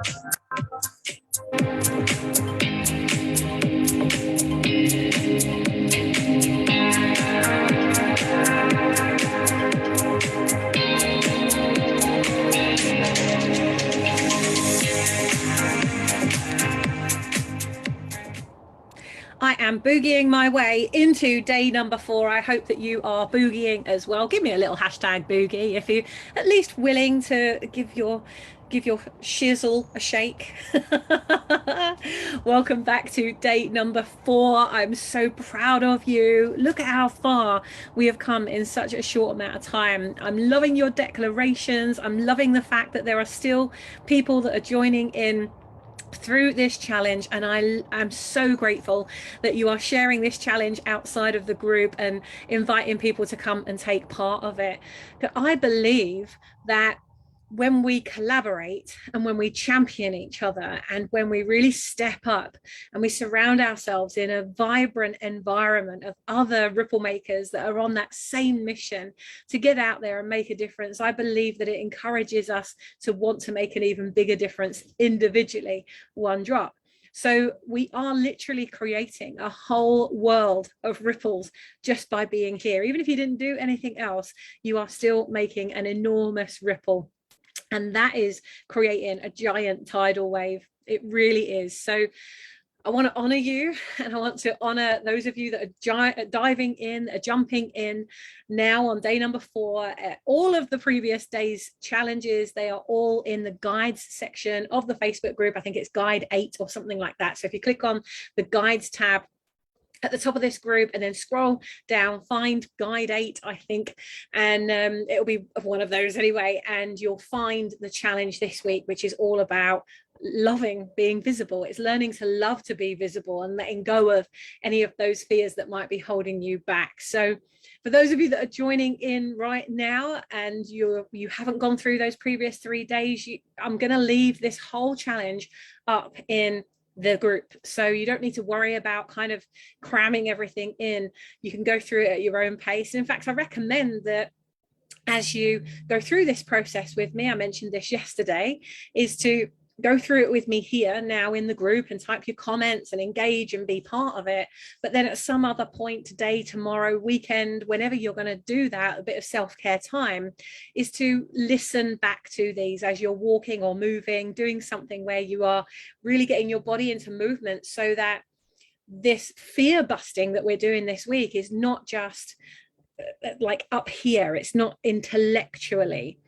I am boogieing my way into day number 4. I hope that you are boogieing as well. Give me a little hashtag boogie if you at least willing to give your shizzle a shake. Welcome back to day number 4. I'm so proud of you. Look at how far we have come in such a short amount of time. I'm loving your declarations. I'm loving the fact that there are still people that are joining in through this challenge, and I'm so grateful that you are sharing this challenge outside of the group and inviting people to come and take part of it. But I believe that when we collaborate and when we champion each other and when we really step up and we surround ourselves in a vibrant environment of other ripple makers that are on that same mission to get out there and make a difference, I believe that it encourages us to want to make an even bigger difference individually, one drop. So we are literally creating a whole world of ripples just by being here. Even if you didn't do anything else, you are still making an enormous ripple. And that is creating a giant tidal wave. It really is. So I want to honor you, and I want to honor those of you that are diving in, are jumping in now on day number 4. All of the previous days' challenges, they are all in the guides section of the Facebook group. I think it's guide 8 or something like that. So if you click on the guides tab at the top of this group and then scroll down, find guide 8, I think, and it'll be one of those anyway, and you'll find the challenge this week, which is all about loving being visible. It's learning to love to be visible and letting go of any of those fears that might be holding you back. So for those of you that are joining in right now and you haven't gone through those previous 3 days, I'm going to leave this whole challenge up in the group, so you don't need to worry about kind of cramming everything in. You can go through it at your own pace. And in fact, I recommend that as you go through this process with me, I mentioned this yesterday, is to go through it with me here now in the group and type your comments and engage and be part of it. But then at some other point, today, tomorrow, weekend, whenever you're going to do that, a bit of self-care time, is to listen back to these as you're walking or moving, doing something where you are really getting your body into movement, so that this fear busting that we're doing this week is not just like up here. It's not intellectually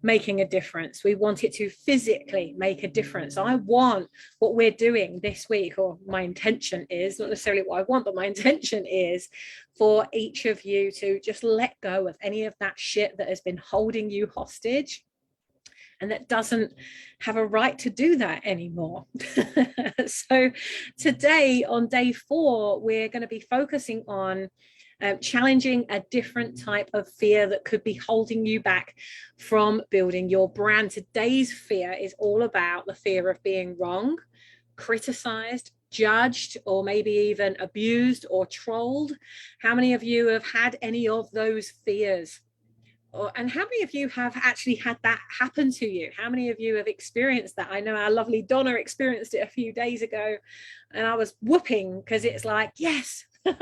making a difference. We want it to physically make a difference. I want what we're doing this week, or my intention is, not necessarily what I want, but my intention is for each of you to just let go of any of that shit that has been holding you hostage and that doesn't have a right to do that anymore. So today on day 4, we're going to be focusing on challenging a different type of fear that could be holding you back from building your brand. Today's fear is all about the fear of being wrong, criticized, judged, or maybe even abused or trolled. How many of you have had any of those fears? And how many of you have actually had that happen to you? How many of you have experienced that? I know our lovely Donna experienced it a few days ago, and I was whooping because it's like, yes, you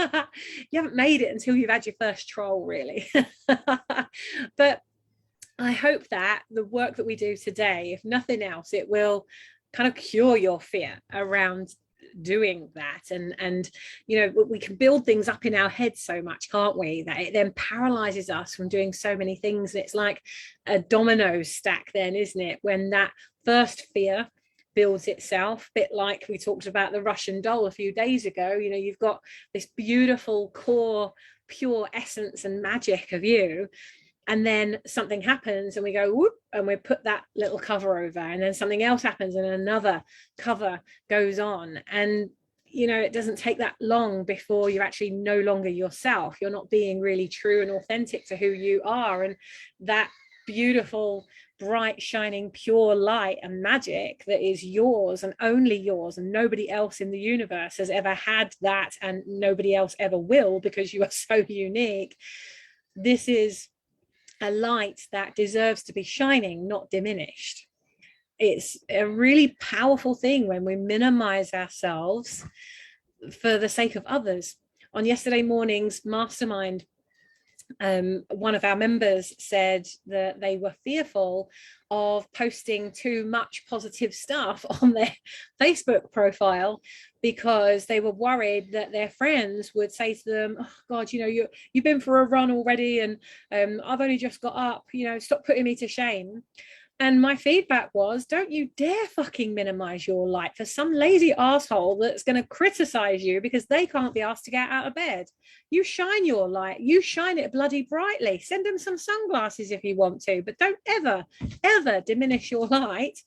haven't made it until you've had your first troll, really. But I hope that the work that we do today, if nothing else, it will kind of cure your fear around doing that. And you know, we can build things up in our head so much, can't we, that it then paralyzes us from doing so many things. And it's like a domino stack then, isn't it, when that first fear builds itself, a bit like we talked about the Russian doll a few days ago. You know, you've got this beautiful core pure essence and magic of you, and then something happens and we go whoop, and we put that little cover over, and then something else happens and another cover goes on, and you know, it doesn't take that long before you're actually no longer yourself. You're not being really true and authentic to who you are, and that beautiful bright shining pure light and magic that is yours and only yours, and nobody else in the universe has ever had that, and nobody else ever will, because you are so unique. This is a light that deserves to be shining, not diminished. it's a really powerful thing when we minimize ourselves for the sake of others. On yesterday morning's mastermind, one of our members said that they were fearful of posting too much positive stuff on their Facebook profile because they were worried that their friends would say to them, oh God, you've been for a run already, and I've only just got up, stop putting me to shame. And my feedback was, don't you dare fucking minimize your light for some lazy asshole that's going to criticize you because they can't be asked to get out of bed. You shine your light. You shine it bloody brightly. Send them some sunglasses if you want to, but don't ever, ever diminish your light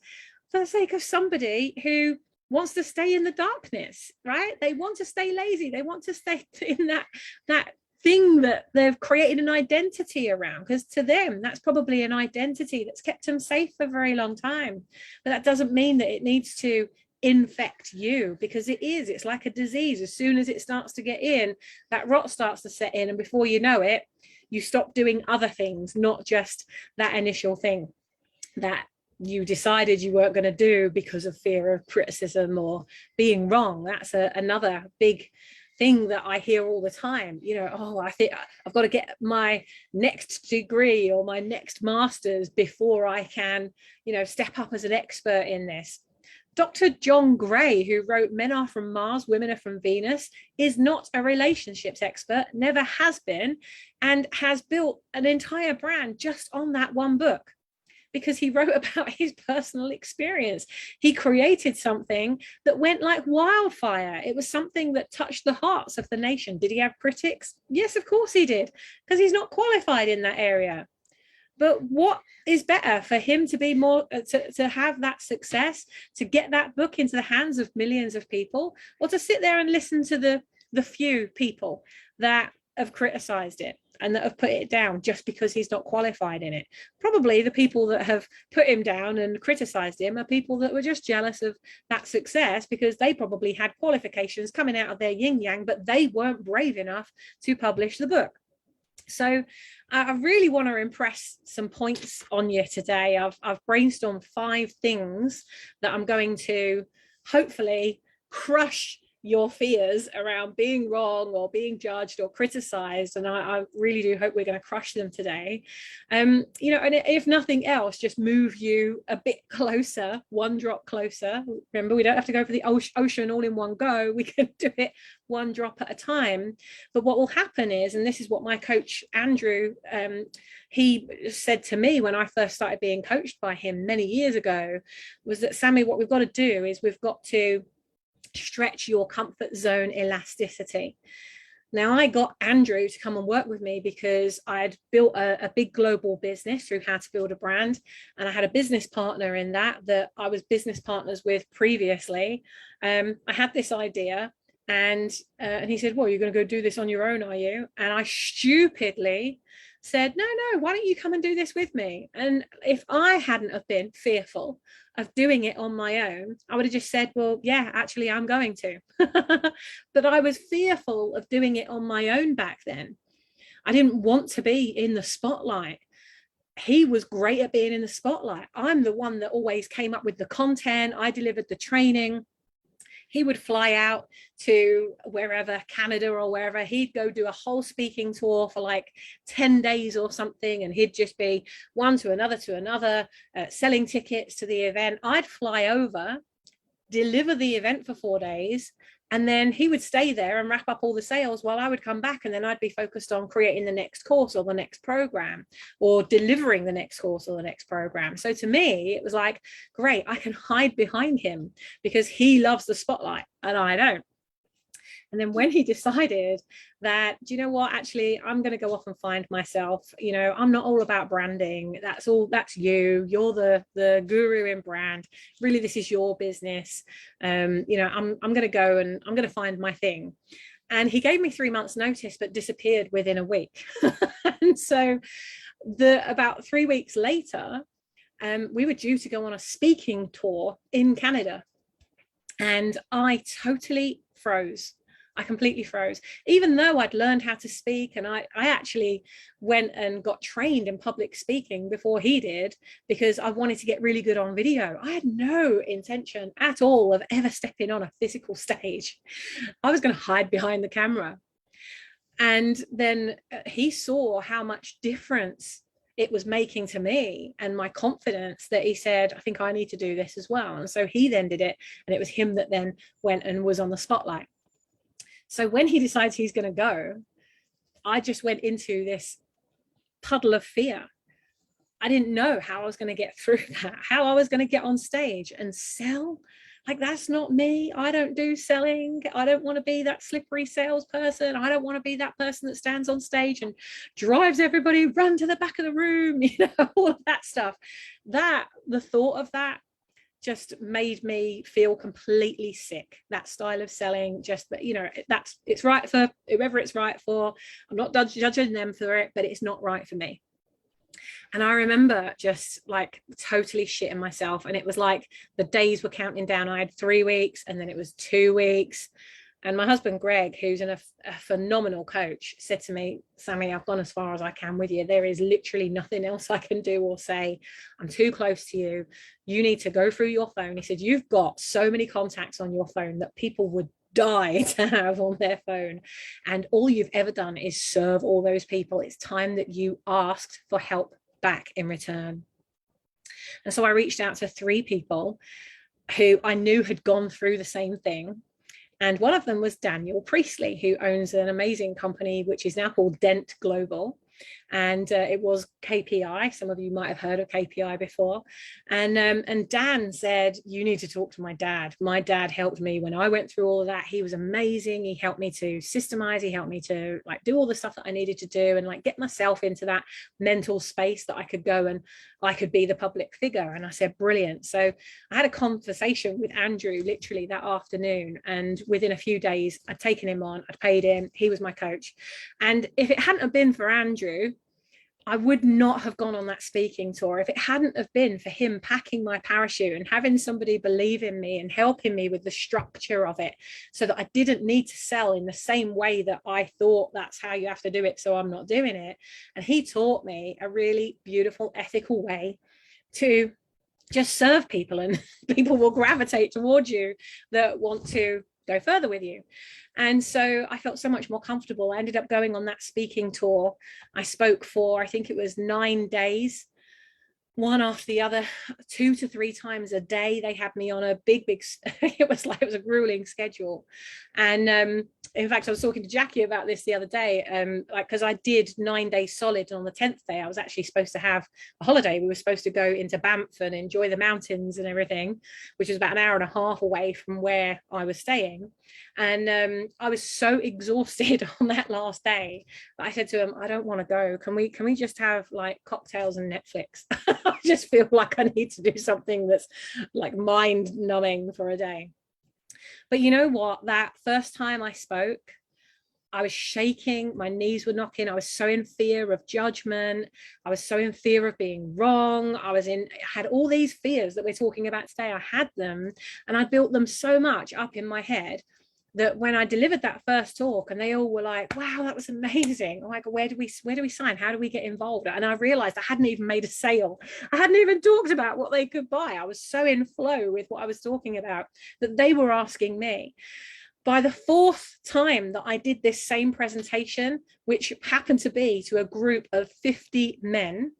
for the sake of somebody who wants to stay in the darkness, right? They want to stay lazy. They want to stay in that thing that they've created an identity around, because to them that's probably an identity that's kept them safe for a very long time. But that doesn't mean that it needs to infect you, because it's like a disease. As soon as it starts to get in, that rot starts to set in, and before you know it, you stop doing other things, not just that initial thing that you decided you weren't going to do because of fear of criticism or being wrong. That's another big thing that I hear all the time. I think I've got to get my next degree or my next master's before I can, step up as an expert in this. Dr. John Gray, who wrote Men Are From Mars, Women Are From Venus, is not a relationships expert, never has been, and has built an entire brand just on that one book, because he wrote about his personal experience. He created something that went like wildfire. It was something that touched the hearts of the nation. Did he have critics? Yes, of course he did, because he's not qualified in that area. But what is better for him to be more, to have that success, to get that book into the hands of millions of people, or to sit there and listen to the few people that have criticized it and that have put it down just because he's not qualified in it? Probably the people that have put him down and criticized him are people that were just jealous of that success, because they probably had qualifications coming out of their yin yang, but they weren't brave enough to publish the book. So I really want to impress some points on you today. I've brainstormed 5 things that I'm going to hopefully crush your fears around being wrong or being judged or criticized, and I really do hope we're going to crush them today. And if nothing else, just move you a bit closer, one drop closer. Remember, we don't have to go for the ocean all in one go. We can do it one drop at a time. But what will happen is, and this is what my coach Andrew, he said to me when I first started being coached by him many years ago, was that, Sammy, what we've got to do is we've got to stretch your comfort zone elasticity. Now, I got Andrew to come and work with me because I'd built a big global business through How to Build a Brand, and I had a business partner in that I was business partners with previously. I had this idea, and he said, well, you're going to go do this on your own, are you? And I stupidly said, no, why don't you come and do this with me? And if I hadn't have been fearful of doing it on my own, I would have just said, well, yeah, actually, I'm going to. But I was fearful of doing it on my own back then. I didn't want to be in the spotlight. He was great at being in the spotlight. I'm the one that always came up with the content. I delivered the training. He would fly out to wherever, Canada or wherever. He'd go do a whole speaking tour for like 10 days or something, and he'd just be one to another, selling tickets to the event. I'd fly over, deliver the event for 4 days, and then he would stay there and wrap up all the sales while I would come back, and then I'd be focused on creating the next course or the next program, or delivering the next course or the next program. So to me, it was like, great, I can hide behind him because he loves the spotlight and I don't. And then when he decided that, do you know what, actually, I'm going to go off and find myself, I'm not all about branding. That's you're the guru in brand. Really, this is your business. I'm going to go and I'm going to find my thing. And he gave me 3 months notice, but disappeared within a week. And so about 3 weeks later, we were due to go on a speaking tour in Canada. And I totally froze. I completely froze, even though I'd learned how to speak. And I actually went and got trained in public speaking before he did, because I wanted to get really good on video. I had no intention at all of ever stepping on a physical stage. I was going to hide behind the camera. And then he saw how much difference it was making to me and my confidence, that he said, I think I need to do this as well. And so he then did it. And it was him that then went and was on the spotlight. So when he decides he's going to go, I just went into this puddle of fear. I didn't know how I was going to get through that, how I was going to get on stage and sell. Like, that's not me. I don't do selling. I don't want to be that slippery salesperson. I don't want to be that person that stands on stage and drives everybody, run to the back of the room, all of that stuff. The thought of that just made me feel completely sick. That style of selling, just, it's right for whoever it's right for. I'm not judging them for it, but it's not right for me. And I remember just like totally shitting myself. And it was like the days were counting down. I had 3 weeks, and then it was 2 weeks. And my husband, Greg, who's a phenomenal coach, said to me, Sammy, I've gone as far as I can with you. There is literally nothing else I can do or say. I'm too close to you. You need to go through your phone. He said, you've got so many contacts on your phone that people would die to have on their phone. And all you've ever done is serve all those people. It's time that you asked for help back in return. And so I reached out to 3 people who I knew had gone through the same thing. And one of them was Daniel Priestley, who owns an amazing company, which is now called Dent Global. And it was KPI. Some of you might have heard of KPI before. And Dan said, you need to talk to my dad. My dad helped me when I went through all of that. He was amazing. He helped me to systemize. He helped me to do all the stuff that I needed to do and get myself into that mental space that I could go and I could be the public figure. And I said, brilliant. So I had a conversation with Andrew literally that afternoon. And within a few days, I'd taken him on, I'd paid him. He was my coach. And if it hadn't have been for Andrew, I would not have gone on that speaking tour. If it hadn't have been for him packing my parachute and having somebody believe in me and helping me with the structure of it, so that I didn't need to sell in the same way that I thought that's how you have to do it, so I'm not doing it. And he taught me a really beautiful, ethical way to just serve people, and people will gravitate towards you that want to go further with you. And so I felt so much more comfortable. I ended up going on that speaking tour. I spoke for, I think it was 9 days, one after the other, 2 to 3 times a day. They had me on a big it was a grueling schedule. And in fact, I was talking to Jackie about this the other day, because I did 9 days solid, and on the 10th day I was actually supposed to have a holiday. We were supposed to go into Banff and enjoy the mountains and everything, which was about an hour and a half away from where I was staying. And I was so exhausted on that last day that I said to him, I don't want to go. Can we just have cocktails and Netflix? I just feel like I need to do something that's mind numbing for a day. But you know what? That first time I spoke, I was shaking, my knees were knocking. I was so in fear of judgment. I was so in fear of being wrong. I had all these fears that we're talking about today. I had them, and I built them so much up in my head that when I delivered that first talk, and they all were like, wow, that was amazing. I'm like, where do we sign? How do we get involved? And I realized I hadn't even made a sale. I hadn't even talked about what they could buy. I was so in flow with what I was talking about that they were asking me. By the 4th time that I did this same presentation, which happened to be to a group of 50 men,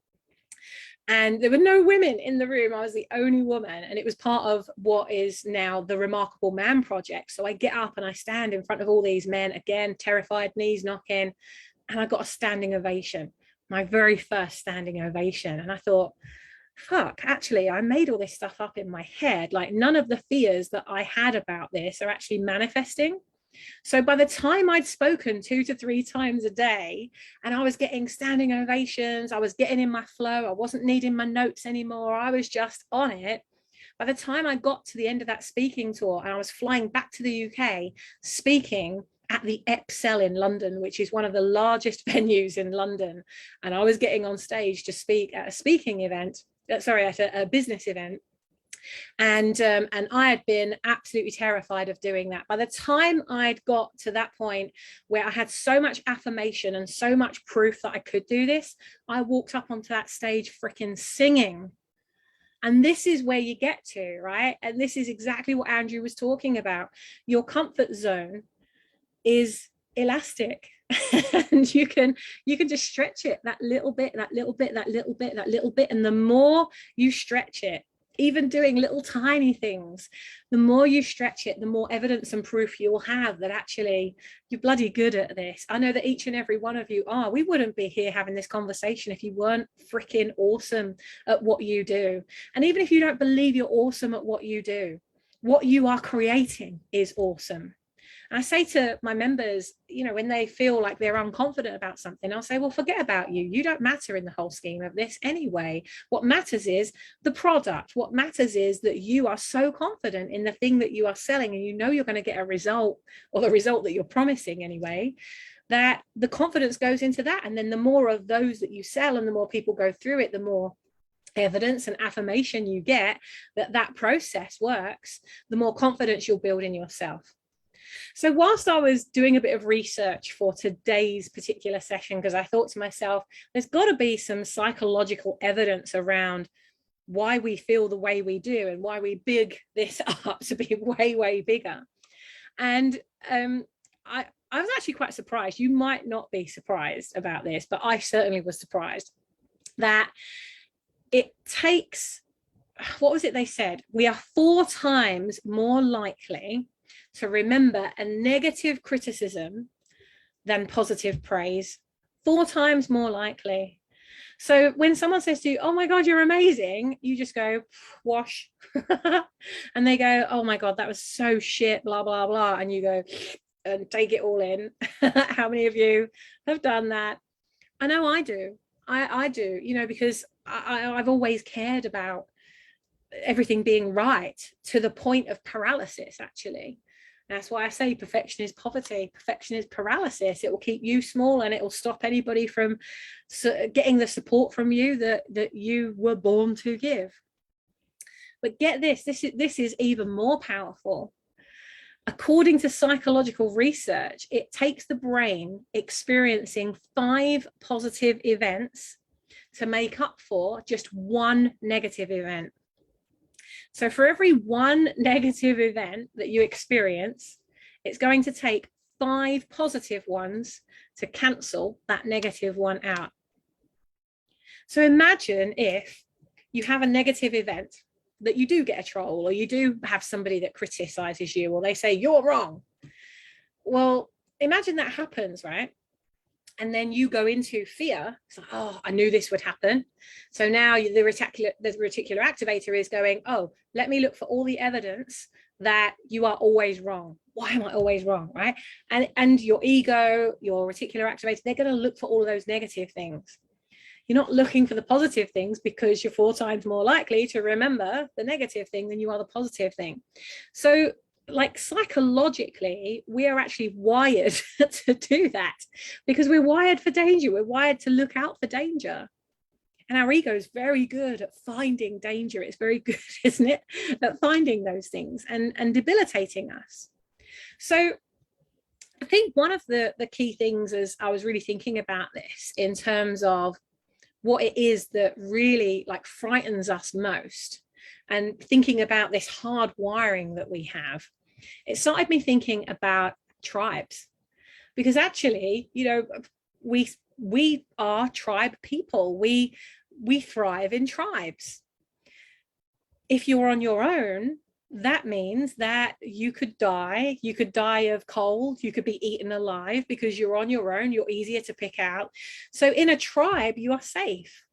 and there were no women in the room. I was the only woman, and it was part of what is now the Remarkable Man Project. So I get up and I stand in front of all these men, again, terrified, knees knocking, and I got a standing ovation, my very first standing ovation. And I thought, fuck, actually, I made all this stuff up in my head. None of the fears that I had about this are actually manifesting. So by the time I'd spoken 2 to 3 times a day, and I was getting standing ovations, I was getting in my flow, I wasn't needing my notes anymore, I was just on it. By the time I got to the end of that speaking tour, and I was flying back to the UK, speaking at the Excel in London, which is one of the largest venues in London, and I was getting on stage to speak at a speaking event, at a business event. And I had been absolutely terrified of doing that. By the time I'd got to that point where I had so much affirmation and so much proof that I could do this, I walked up onto that stage freaking singing. And this is where you get to, right? And this is exactly what Andrew was talking about. Your comfort zone is elastic. And you can just stretch it that little bit, that little bit, that little bit, that little bit. And the more you stretch it, even doing little tiny things, the more you stretch it, the more evidence and proof you will have that actually you're bloody good at this. I know that each and every one of you are. We wouldn't be here having this conversation if you weren't freaking awesome at what you do. And even if you don't believe you're awesome at what you do, what you are creating is awesome. And I say to my members, you know, when they feel like they're unconfident about something, I'll say, well, forget about you. You don't matter in the whole scheme of this anyway. What matters is the product. What matters is that you are so confident in the thing that you are selling, and you know you're going to get a result, or the result that you're promising anyway, that the confidence goes into that. And then the more of those that you sell and the more people go through it, the more evidence and affirmation you get that that process works, the more confidence you'll build in yourself. So whilst I was doing a bit of research for today's particular session, because I thought to myself, there's got to be some psychological evidence around why we feel the way we do and why we big this up to be way, way bigger. And I was actually quite surprised. You might not be surprised about this, but I certainly was surprised that it takes, what was it they said? We are 4 times more likely to remember a negative criticism than positive praise. 4 times more likely. So when someone says to you, oh my God, you're amazing, you just go, wash. And they go, oh my God, that was so shit, blah, blah, blah. And you go and take it all in. How many of you have done that? I know I do. I do, you know, because I've always cared about everything being right to the point of paralysis, actually. That's why I say perfection is poverty. Perfection is paralysis. It will keep you small, and it will stop anybody from getting the support from you that you were born to give. But get this, this is even more powerful. According to psychological research, it takes the brain experiencing 5 positive events to make up for just 1 negative event. So for every 1 negative event that you experience, it's going to take 5 positive ones to cancel that negative one out. So imagine if you have a negative event, that you do get a troll, or you do have somebody that criticizes you, or they say you're wrong. Well, imagine that happens, right? And then you go into fear. It's like, oh, I knew this would happen. So now the reticular activator is going, oh, let me look for all the evidence that you are always wrong. Why am I always wrong, right? And your ego, your reticular activator, they're going to look for all of those negative things. You're not looking for the positive things, because you're 4 times more likely to remember the negative thing than you are the positive thing. So like psychologically, we are actually wired to do that, because we're wired for danger. We're wired to look out for danger. And our ego is very good at finding danger. It's very good, isn't it, at finding those things and debilitating us. So I think one of the key things, as I was really thinking about this in terms of what it is that really like frightens us most, and thinking about this hard wiring that we have, it started me thinking about tribes. Because actually, you know, we are tribe people. We thrive in tribes. If you're on your own, that means that you could die of cold, you could be eaten alive, because you're on your own, you're easier to pick out. So in a tribe, you are safe.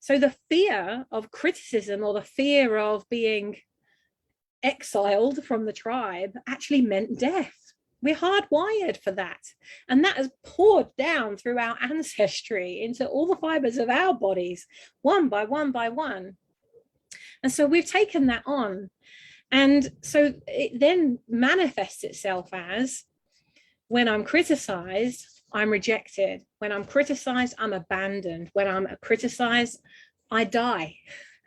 So the fear of criticism, or the fear of being exiled from the tribe, actually meant death. We're hardwired for that. And that has poured down through our ancestry into all the fibers of our bodies, one by one by one. And so we've taken that on. And so it then manifests itself as, when I'm criticized, I'm rejected. When I'm criticized, I'm abandoned. When I'm criticized, I die.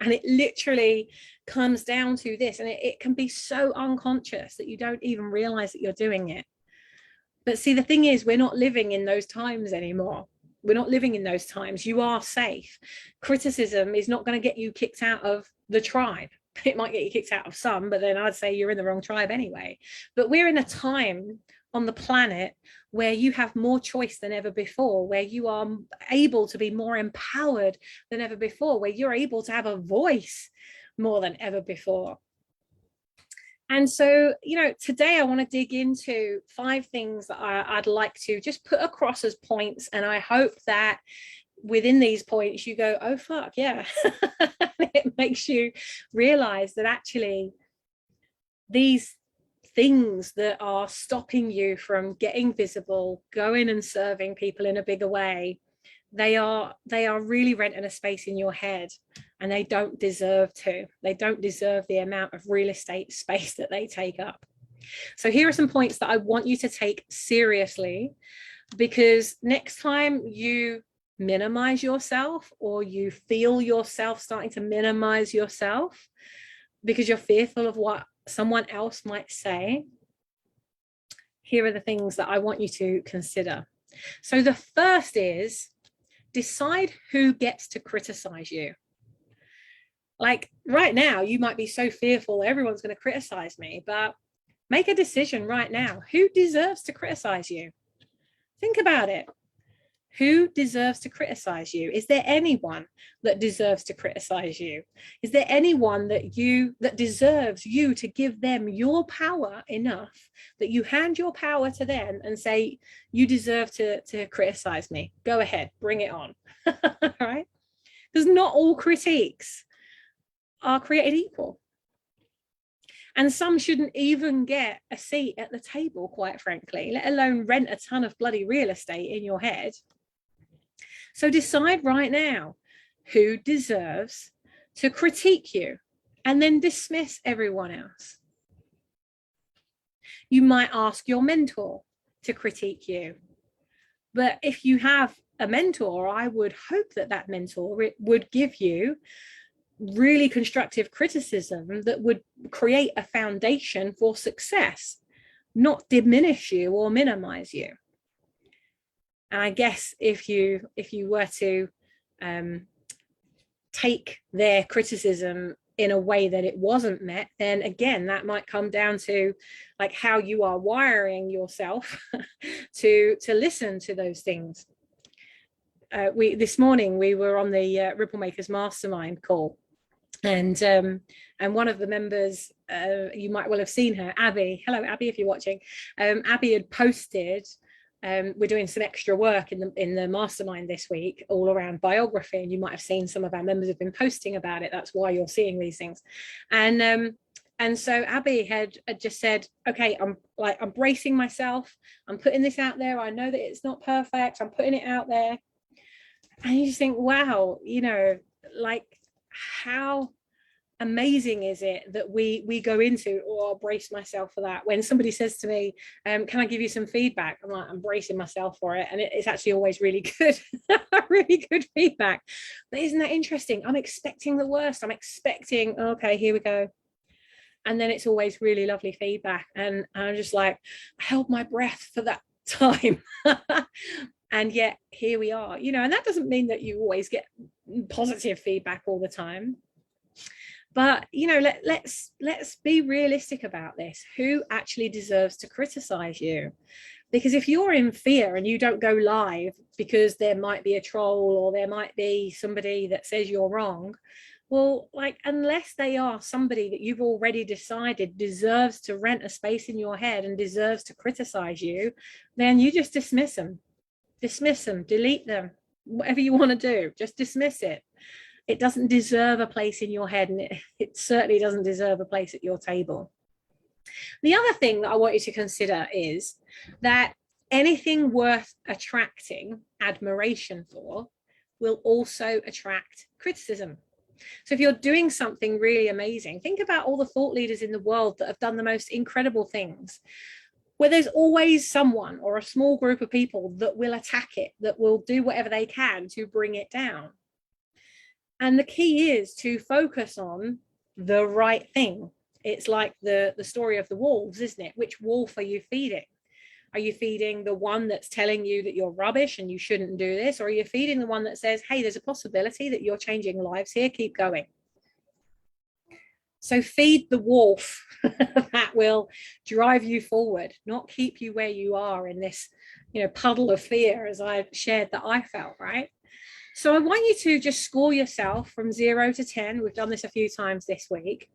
And it literally comes down to this, and it can be so unconscious that you don't even realize that you're doing it. But see, the thing is, we're not living in those times anymore. We're not living in those times. You are safe. Criticism is not going to get you kicked out of the tribe. It might get you kicked out of some, but then I'd say you're in the wrong tribe anyway. But we're in a time on the planet where you have more choice than ever before, where you are able to be more empowered than ever before, where you're able to have a voice more than ever before. And so, you know, today I want to dig into 5 things that I'd like to just put across as points. And I hope that within these points you go, oh, fuck, yeah. It makes you realize that actually these things that are stopping you from getting visible, going and serving people in a bigger way, they are really renting a space in your head, and they don't deserve to. They don't deserve the amount of real estate space that they take up. So here are some points that I want you to take seriously, because next time you minimize yourself, or you feel yourself starting to minimize yourself because you're fearful of what someone else might say, here are the things that I want you to consider. So the first is, decide who gets to criticize you. Like right now, you might be so fearful everyone's going to criticize me, but make a decision right now. Who deserves to criticize you? Think about it. Who deserves to criticize you? Is there anyone that deserves to criticize you? Is there anyone that deserves you to give them your power enough that you hand your power to them and say, you deserve to criticize me? Go ahead, bring it on. All right? Because not all critiques are created equal. And some shouldn't even get a seat at the table, quite frankly, let alone rent a ton of bloody real estate in your head. So decide right now who deserves to critique you, and then dismiss everyone else. You might ask your mentor to critique you. But if you have a mentor, I would hope that that mentor would give you really constructive criticism that would create a foundation for success, not diminish you or minimize you. And I guess if you were to take their criticism in a way that it wasn't met, then again, that might come down to like how you are wiring yourself to listen to those things. This morning we were on the Ripple Makers Mastermind call, and one of the members, you might well have seen her, Abby. Hello, Abby, if you're watching. Abby had posted. We're doing some extra work in the mastermind this week, all around biography, and you might have seen some of our members have been posting about it. That's why you're seeing these things. And so Abby had just said, okay, I'm bracing myself. I'm putting this out there. I know that it's not perfect. I'm putting it out there. And you just think, wow, you know, like how amazing is it that we go into, or I'll brace myself for that. When somebody says to me, can I give you some feedback? I'm like, I'm bracing myself for it. And it's actually always really good, really good feedback. But isn't that interesting? I'm expecting the worst. I'm expecting, okay, here we go. And then it's always really lovely feedback. And I'm just like, I held my breath for that time. And yet here we are, you know, and that doesn't mean that you always get positive feedback all the time. But, you know, let's be realistic about this. Who actually deserves to criticize you? Because if you're in fear and you don't go live because there might be a troll, or there might be somebody that says you're wrong, well, like, unless they are somebody that you've already decided deserves to rent a space in your head and deserves to criticize you, then you just dismiss them, delete them, whatever you want to do, just dismiss it. It doesn't deserve a place in your head, and it certainly doesn't deserve a place at your table. The other thing that I want you to consider is that anything worth attracting admiration for will also attract criticism. So if you're doing something really amazing, think about all the thought leaders in the world that have done the most incredible things, where there's always someone or a small group of people that will attack it, that will do whatever they can to bring it down. And the key is to focus on the right thing. It's like the story of the wolves, isn't it? Which wolf are you feeding? Are you feeding the one that's telling you that you're rubbish and you shouldn't do this? Or are you feeding the one that says, hey, there's a possibility that you're changing lives here, keep going? So feed the wolf that will drive you forward, not keep you where you are in this, puddle of fear, as I've shared that I felt, right? So I want you to just score yourself from 0 to 10. We've done this a few times this week.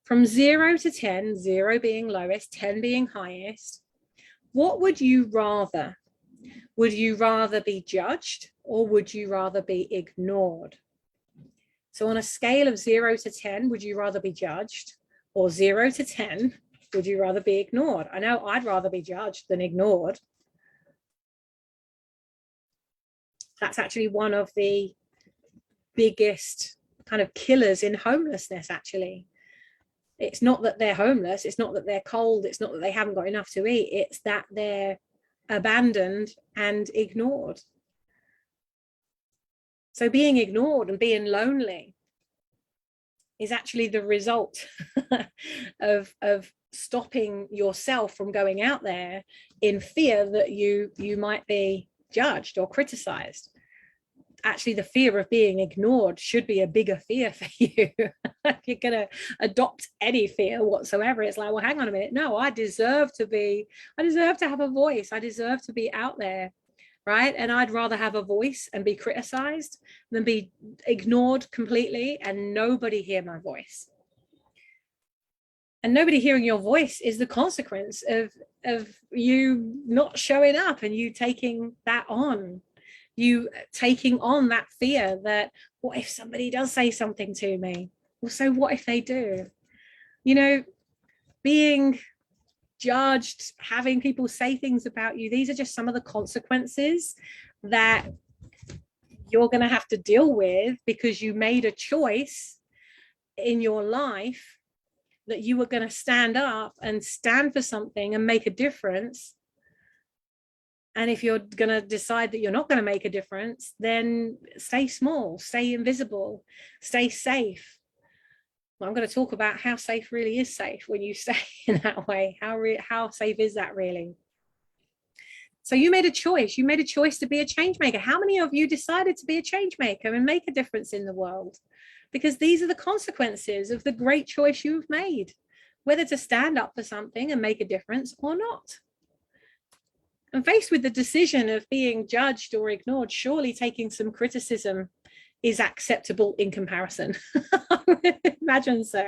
From 0 to 10, 0 being lowest, 10 being highest. What would you rather? Would you rather be judged or would you rather be ignored? So on a scale of 0 to 10, would you rather be judged? Or 0 to 10, would you rather be ignored? I know I'd rather be judged than ignored. That's actually one of the biggest kind of killers in homelessness, actually. It's not that they're homeless, it's not that they're cold, it's not that they haven't got enough to eat, it's that they're abandoned and ignored. So being ignored and being lonely is actually the result of stopping yourself from going out there in fear that you might be judged or criticized. Actually, the fear of being ignored should be a bigger fear for you. If you're going to adopt any fear whatsoever, it's like, well, hang on a minute. No, I deserve to have a voice. I deserve to be out there, right? And I'd rather have a voice and be criticized than be ignored completely and nobody hear my voice. And nobody hearing your voice is the consequence of you not showing up and you taking that on. You taking on that fear that, what if somebody does say something to me? Well, so what if they do? Being judged, having people say things about you, these are just some of the consequences that you're going to have to deal with because you made a choice in your life that you were going to stand up and stand for something and make a difference. And if you're going to decide that you're not going to make a difference, then stay small, stay invisible, stay safe. Well, I'm going to talk about how safe really is safe when you stay in that way. How safe is that really? So you made a choice. You made a choice to be a change maker. How many of you decided to be a change maker and make a difference in the world? Because these are the consequences of the great choice you've made, whether to stand up for something and make a difference or not. And faced with the decision of being judged or ignored, surely taking some criticism is acceptable in comparison. Imagine so.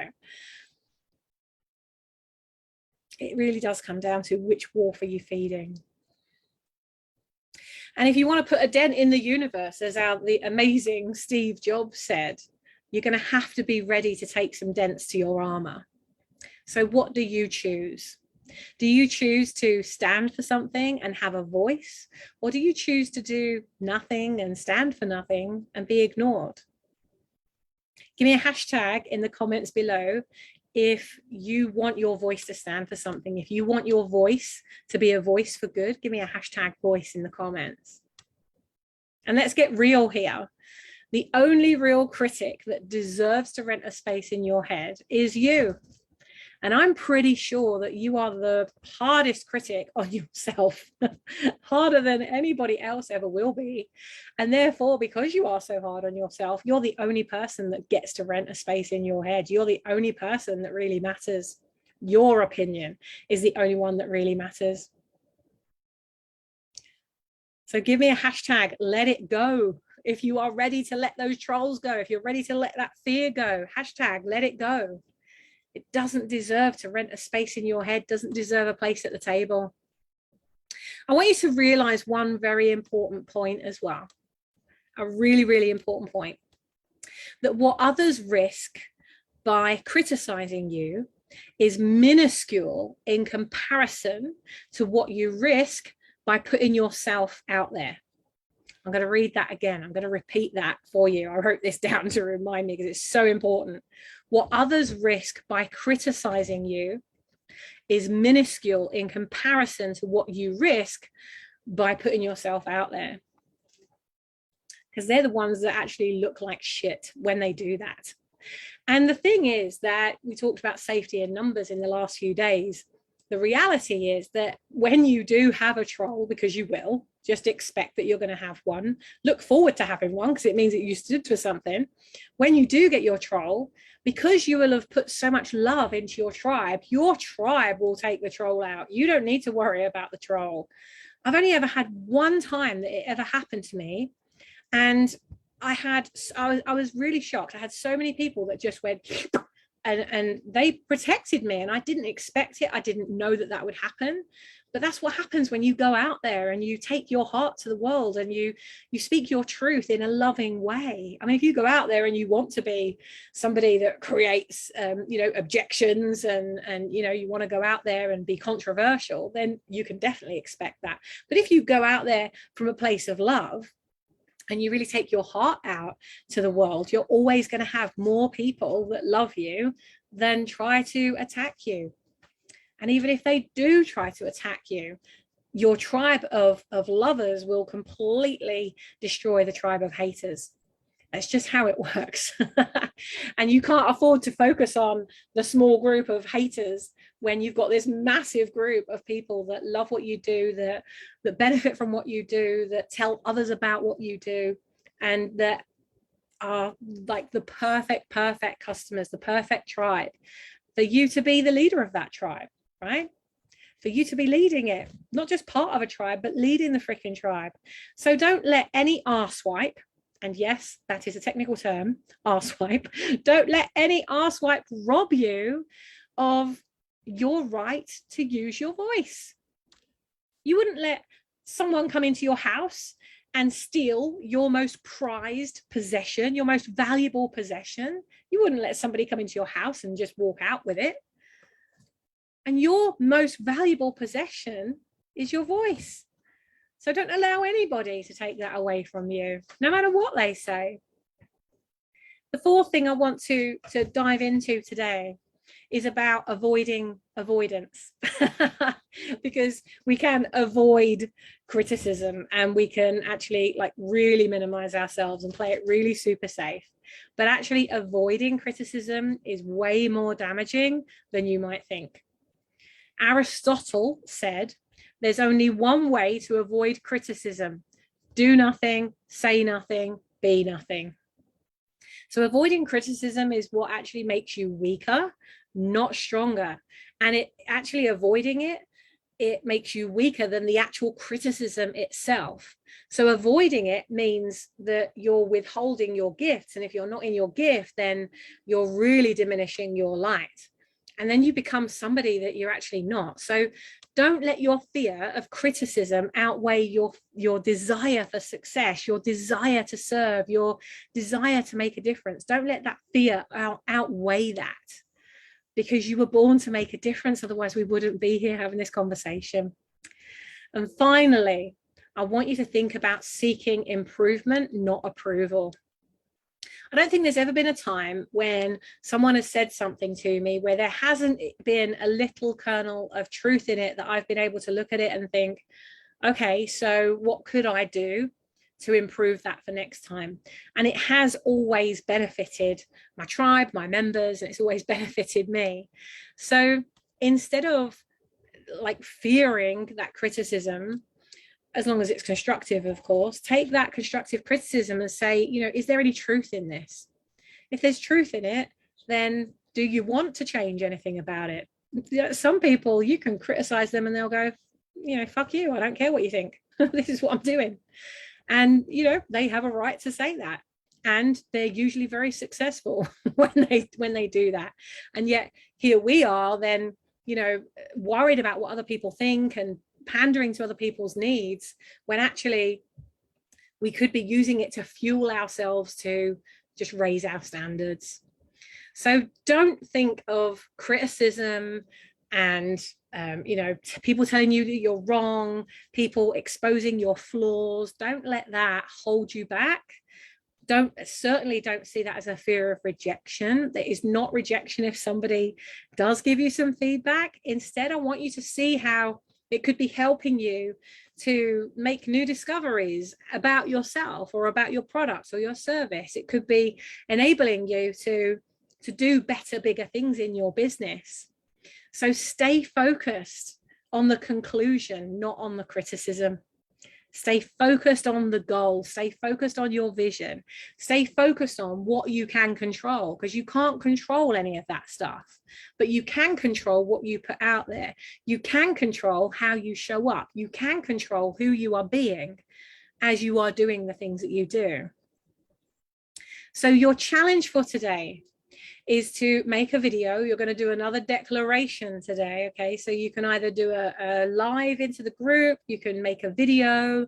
It really does come down to which wolf are you feeding. And if you want to put a dent in the universe, as the amazing Steve Jobs said, you're going to have to be ready to take some dents to your armor. So what do you choose? Do you choose to stand for something and have a voice? Or do you choose to do nothing and stand for nothing and be ignored? Give me a hashtag in the comments below if you want your voice to stand for something. If you want your voice to be a voice for good, give me a hashtag voice in the comments. And let's get real here. The only real critic that deserves to rent a space in your head is you. And I'm pretty sure that you are the hardest critic on yourself, harder than anybody else ever will be. And therefore, because you are so hard on yourself, you're the only person that gets to rent a space in your head. You're the only person that really matters. Your opinion is the only one that really matters. So give me a hashtag, let it go. If you are ready to let those trolls go, if you're ready to let that fear go, hashtag, let it go. It doesn't deserve to rent a space in your head, doesn't deserve a place at the table. I want you to realize one very important point as well, a really, really important point, that what others risk by criticizing you is minuscule in comparison to what you risk by putting yourself out there. I'm going to read that again. I'm going to repeat that for you. I wrote this down to remind me because it's so important. What others risk by criticizing you is minuscule in comparison to what you risk by putting yourself out there. because they're the ones that actually look like shit when they do that. And the thing is that we talked about safety in numbers in the last few days. The reality is that when you do have a troll, because you will, just expect that you're going to have one. Look forward to having one, because it means that you stood for something. When you do get your troll, because you will have put so much love into your tribe will take the troll out. You don't need to worry about the troll. I've only ever had one time that it ever happened to me. And I was really shocked. I had so many people that just went and they protected me, and I didn't expect it. I didn't know that that would happen. But that's what happens when you go out there and you take your heart to the world and you speak your truth in a loving way. I mean, if you go out there and you want to be somebody that creates, objections and you want to go out there and be controversial, then you can definitely expect that. But if you go out there from a place of love, and you really take your heart out to the world, you're always going to have more people that love you than try to attack you. And even if they do try to attack you, your tribe of lovers will completely destroy the tribe of haters. That's just how it works. And you can't afford to focus on the small group of haters when you've got this massive group of people that love what you do, that benefit from what you do, that tell others about what you do, and that are like the perfect customers, the perfect tribe for you to be the leader of that tribe, right? For you to be leading it, not just part of a tribe, but leading the freaking tribe. So don't let any arswipe, and yes, that is a technical term, arswipe, don't let any arswipe rob you of your right to use your voice. You wouldn't let someone come into your house and steal your most prized possession, your most valuable possession. You wouldn't let somebody come into your house and just walk out with it. And your most valuable possession is your voice. So don't allow anybody to take that away from you, no matter what they say. The fourth thing I want to dive into today is about avoiding avoidance. Because we can avoid criticism and we can actually really minimize ourselves and play it really super safe. But actually avoiding criticism is way more damaging than you might think. Aristotle said, there's only one way to avoid criticism: do nothing, say nothing, be nothing. So avoiding criticism is what actually makes you weaker, not stronger. And it actually avoiding it makes you weaker than the actual criticism itself. So avoiding it means that you're withholding your gifts. And if you're not in your gift, then you're really diminishing your light. And then you become somebody that you're actually not. So don't let your fear of criticism outweigh your desire for success, your desire to serve, your desire to make a difference. Don't let that fear outweigh that, because you were born to make a difference. Otherwise, we wouldn't be here having this conversation. And finally, I want you to think about seeking improvement, not approval. I don't think there's ever been a time when someone has said something to me where there hasn't been a little kernel of truth in it that I've been able to look at it and think, okay, so what could I do to improve that for next time? And it has always benefited my tribe, my members, and it's always benefited me. So instead of fearing that criticism, as long as it's constructive, of course, take that constructive criticism and say, is there any truth in this? If there's truth in it, then do you want to change anything about it? Some people, you can criticize them and they'll go, fuck you, I don't care what you think. This is what I'm doing. And, they have a right to say that. And they're usually very successful when they do that. And yet here we are then, worried about what other people think and pandering to other people's needs, when actually we could be using it to fuel ourselves to just raise our standards. So don't think of criticism and people telling you that you're wrong, people exposing your flaws. Don't let that hold you back. Certainly don't see that as a fear of rejection. That is not rejection if somebody does give you some feedback. Instead, I want you to see how It could be helping you to make new discoveries about yourself or about your products or your service. It could be enabling you to do better, bigger things in your business. So stay focused on the conclusion, not on the criticism. Stay focused on the goal. Stay focused on your vision. Stay focused on what you can control, because you can't control any of that stuff, but you can control what you put out there. You can control how you show up. You can control who you are being as you are doing the things that you do. So your challenge for today is to make a video. You're going to do another declaration today. Okay, so you can either do a live into the group, you can make a video.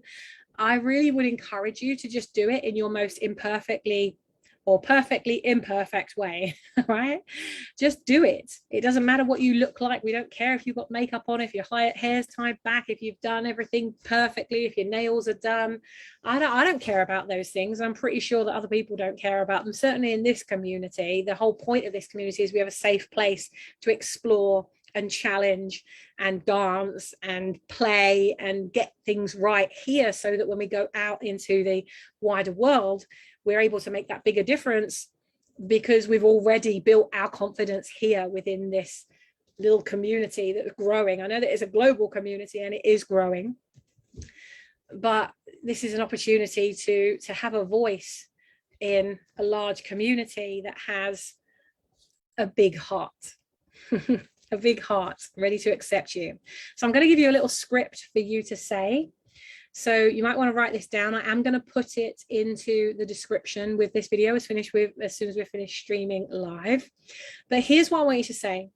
I really would encourage you to just do it in your most imperfectly or perfectly imperfect way, right? Just do it. It doesn't matter what you look like. We don't care if you've got makeup on, if your hair's tied back, if you've done everything perfectly, if your nails are done. I don't care about those things. I'm pretty sure that other people don't care about them. Certainly in this community, the whole point of this community is we have a safe place to explore and challenge and dance and play and get things right here, so that when we go out into the wider world, we're able to make that bigger difference, because we've already built our confidence here within this little community that's growing. I know that it's a global community and it is growing, but this is an opportunity to have a voice in a large community that has a big heart. A big heart ready to accept you. So I'm going to give you a little script for you to say. So you might want to write this down. I am going to put it into the description with this video as soon as we're finished streaming live. But here's what I want you to say.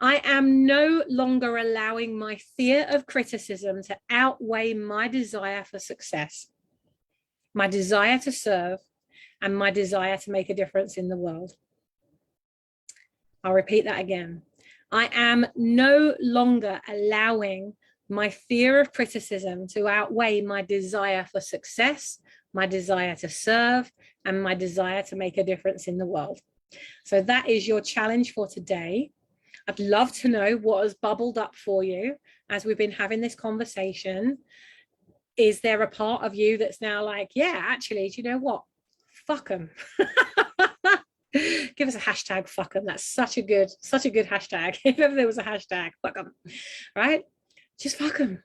I am no longer allowing my fear of criticism to outweigh my desire for success, my desire to serve, and my desire to make a difference in the world. I'll repeat that again. I am no longer allowing my fear of criticism to outweigh my desire for success, my desire to serve, and my desire to make a difference in the world. So that is your challenge for today. I'd love to know what has bubbled up for you as we've been having this conversation. Is there a part of you that's now like, yeah, actually, do you know what? Fuck them. Give us a hashtag, fuck them. That's such a good hashtag. If ever there was a hashtag, fuck them, right? Just fuck them.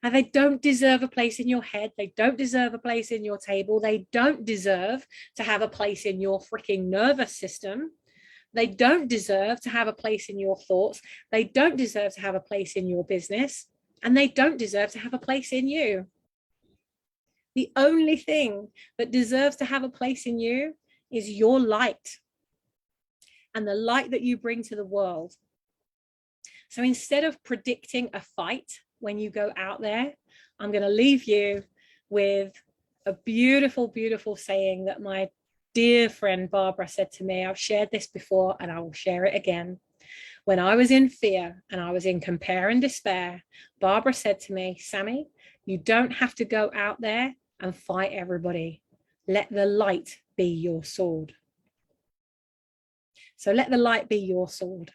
And they don't deserve a place in your head. They don't deserve a place in your table. They don't deserve to have a place in your freaking nervous system. They don't deserve to have a place in your thoughts. They don't deserve to have a place in your business. And they don't deserve to have a place in you. The only thing that deserves to have a place in you is your light and the light that you bring to the world. So instead of predicting a fight when you go out there, I'm going to leave you with a beautiful, beautiful saying that my dear friend Barbara said to me. I've shared this before and I will share it again. When I was in fear and I was in compare and despair, Barbara said to me, Sammy, you don't have to go out there and fight everybody. Let the light be your sword. So let the light be your sword.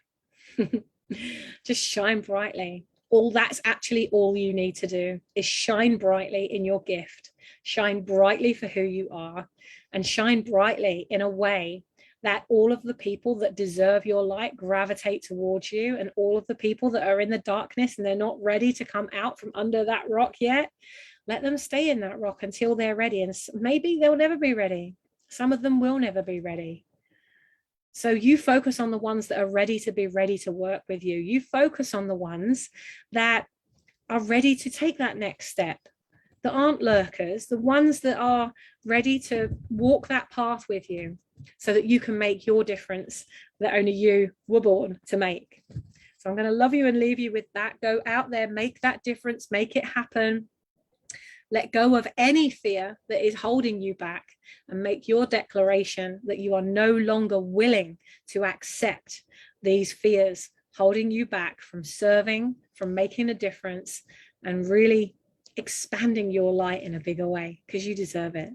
Just shine brightly. That's actually all you need to do is shine brightly in your gift, shine brightly for who you are, and shine brightly in a way that all of the people that deserve your light gravitate towards you, and all of the people that are in the darkness and they're not ready to come out from under that rock yet, let them stay in that rock until they're ready. And maybe they'll never be ready. Some of them will never be ready. So you focus on the ones that are ready to work with you. You focus on the ones that are ready to take that next step, that aren't lurkers, the ones that are ready to walk that path with you so that you can make your difference that only you were born to make. So I'm going to love you and leave you with that. Go out there, make that difference, make it happen. Let go of any fear that is holding you back and make your declaration that you are no longer willing to accept these fears holding you back from serving, from making a difference, and really expanding your light in a bigger way, because you deserve it.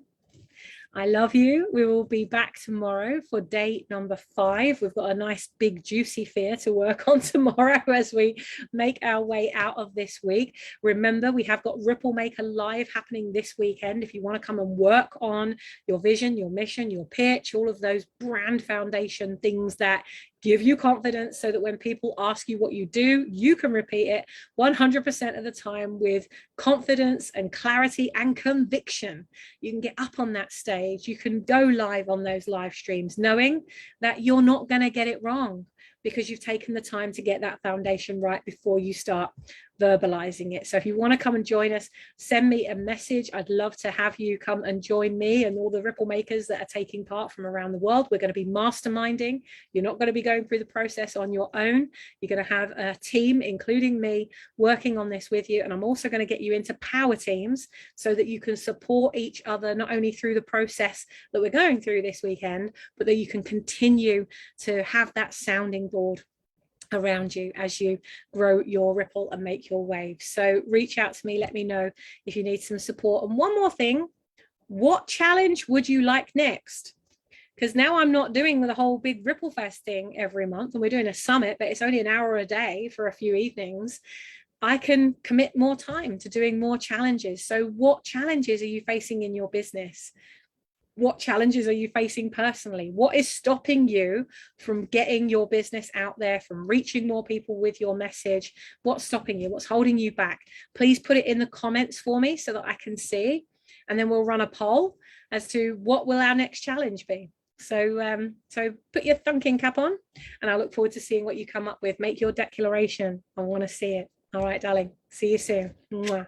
I love you. We will be back tomorrow for day number 5. We've got a nice big juicy fear to work on tomorrow as we make our way out of this week. Remember, we have got Ripple Maker Live happening this weekend. If you want to come and work on your vision, your mission, your pitch, all of those brand foundation things that give you confidence so that when people ask you what you do, you can repeat it 100% of the time with confidence and clarity and conviction. You can get up on that stage. You can go live on those live streams knowing that you're not going to get it wrong because you've taken the time to get that foundation right before you start verbalizing it. So if you want to come and join us, send me a message. I'd love to have you come and join me and all the Ripple Makers that are taking part from around the world. We're going to be masterminding. You're not going to be going through the process on your own. You're going to have a team, including me, working on this with you. And I'm also going to get you into power teams so that you can support each other, not only through the process that we're going through this weekend, but that you can continue to have that sounding board around you as you grow your ripple and make your waves. So reach out to me, let me know if you need some support. And one more thing, what challenge would you like next? Because now I'm not doing the whole big Ripple Fest thing every month, and we're doing a summit, but it's only an hour a day for a few evenings. I can commit more time to doing more challenges. So what challenges are you facing in your business? What challenges are you facing personally? What is stopping you from getting your business out there, from reaching more people with your message? What's stopping you? What's holding you back? Please put it in the comments for me so that I can see. And then we'll run a poll as to what will our next challenge be. So put your thinking cap on, and I look forward to seeing what you come up with. Make your declaration. I want to see it. All right, darling. See you soon. Mwah.